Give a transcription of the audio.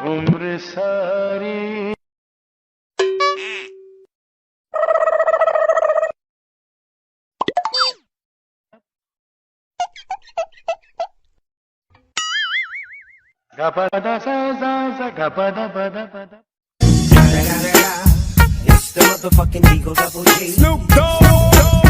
उम्र सारी gapada sa sa sa gapada pada pada. It's the motherfucking Eagle Double G. Snoop Dogg.